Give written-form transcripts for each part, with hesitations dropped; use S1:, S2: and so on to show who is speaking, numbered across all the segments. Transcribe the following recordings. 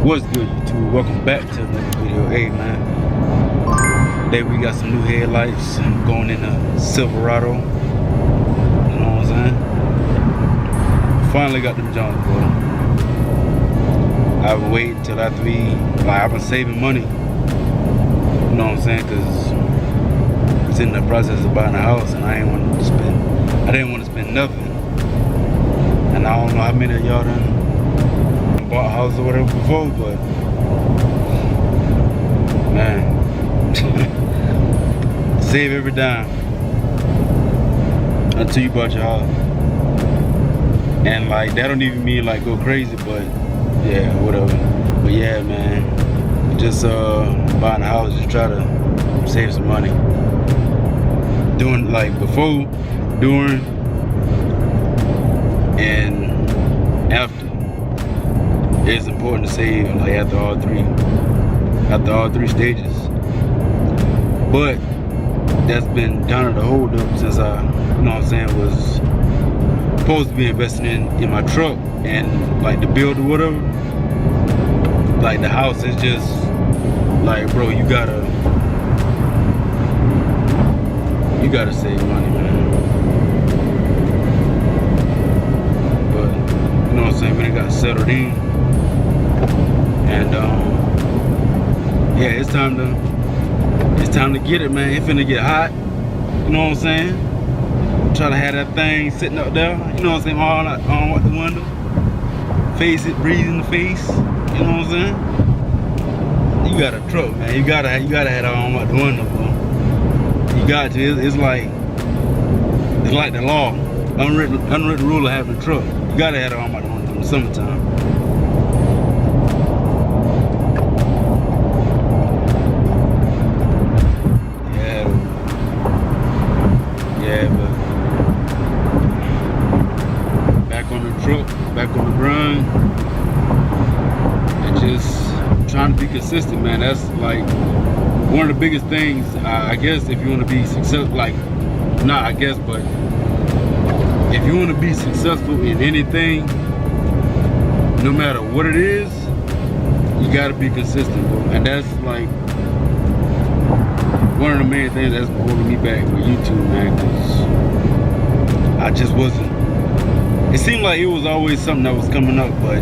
S1: What's good, YouTube? Welcome back to another video. Hey man, today we got some new headlights going in a Silverado. You know what I'm saying? Finally got them Johns, bro. I've been waiting till after I've been saving money. You know what I'm saying? Cause it's in the process of buying a house, and I didn't want to spend nothing. And I don't know how many of y'all done bought a house or whatever before, but man, save every dime until you bought your house. And like that don't even mean like go crazy, but yeah, whatever. But yeah, man, just buying a house, just try to save some money. Doing like before, during, and after. It's important to save like after all three stages. But that's been down at the hold up since I, you know what I'm saying, was supposed to be investing in my truck and like the build or whatever. Like the house is just like, bro, you gotta save money, man. But you know what I'm saying, when it got settled in. And yeah, it's time to get it, man. It's finna get hot. You know what I'm saying? Try to have that thing sitting up there. You know what I'm saying? All out the window. Face it, breathe in the face. You know what I'm saying? You got a truck, man. You gotta have that on out the window, bro. You got to. It's like the law. Unwritten rule of having a truck. You gotta have it on out the window in the summertime. Back on the grind, and just trying to be consistent, man. That's like one of the biggest things, I guess, if you want to be successful. Like, not I guess, but if you want to be successful in anything, no matter what it is, you got to be consistent, bro. And that's like one of the main things that's holding me back with YouTube, man, because I just wasn't. It seemed like it was always something that was coming up, but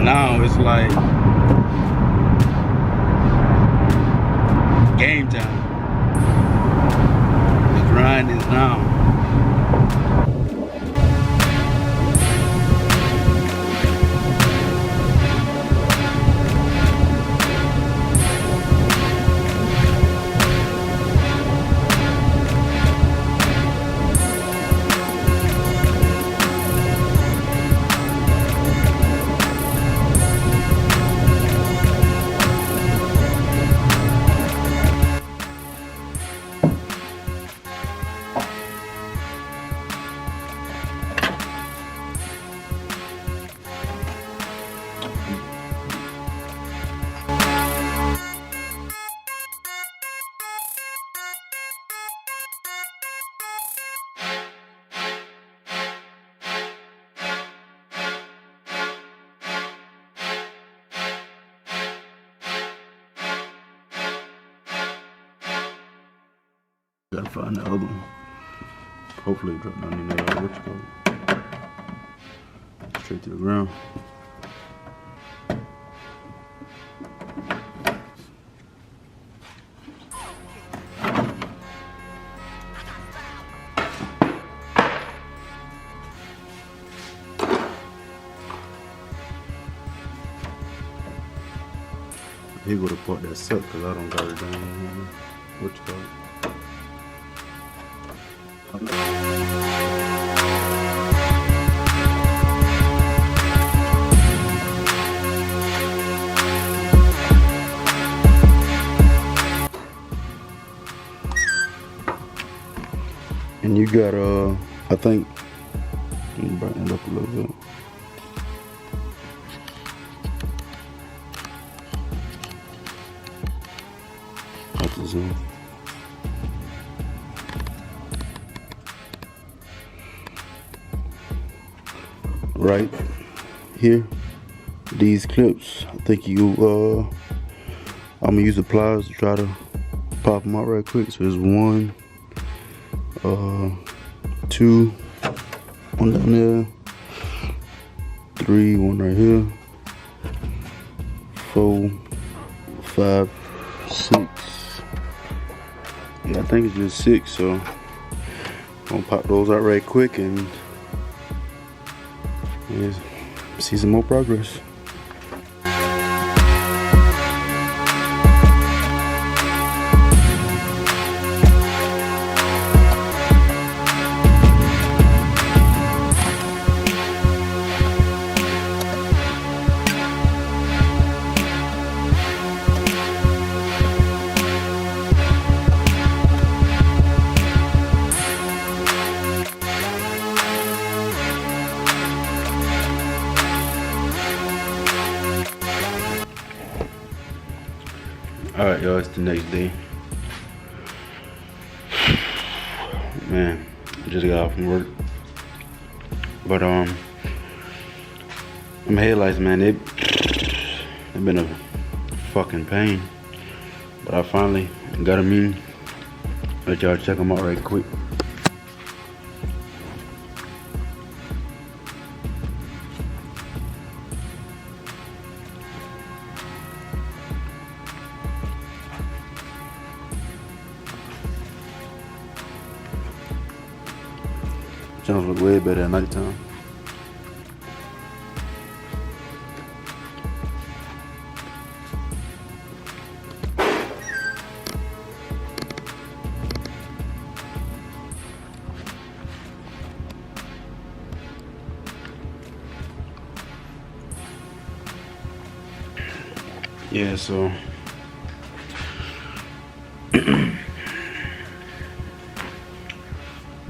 S1: now it's like game time. The grind is now. Gotta find the other one. Hopefully drop down in there. What you call it? Straight to the ground. Here go the part that sucks because I don't got it down. What you call it? And you got I think, let me brighten it up a little bit. That's the zoom. right here. These clips, I think I'm gonna use the pliers to try to pop them out right quick. So there's 1, 2, 1 down there, 3, 1 right here, 4, 5, 6. Yeah, I think it's just 6. So I'm gonna pop those out right quick and see some more progress. Alright, y'all, it's the next day. Man, just got off from work. But my headlights, man, they've been a fucking pain. But I finally got them in. Let y'all check them out right quick. Channels look way better at nighttime. Yeah, so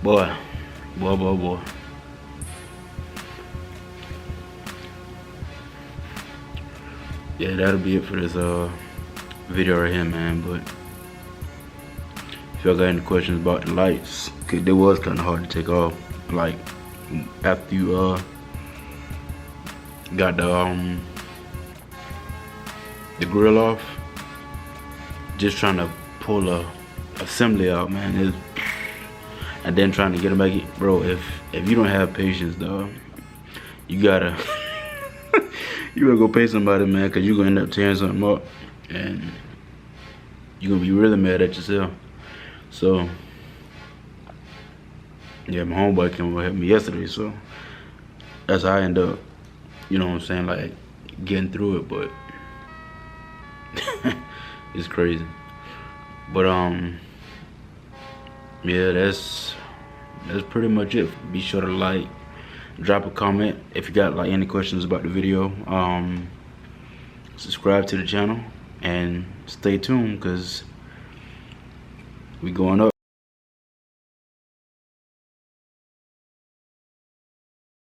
S1: boy. Yeah, that'll be it for this video right here, man. But if y'all got any questions about the lights, cause it was kind of hard to take off. Like after you got the grill off, just trying to pull a assembly out, man. And then trying to get them back, bro. If you don't have patience, dog, you gotta go pay somebody, man, cause you're gonna end up tearing something up, and you're gonna be really mad at yourself. So yeah, my homeboy came over and helped me yesterday, so that's how I end up, you know what I'm saying, like getting through it. But it's crazy. But yeah, that's pretty much it. Be sure to like, drop a comment if you got like any questions about the video. Subscribe to the channel and stay tuned, because we going up.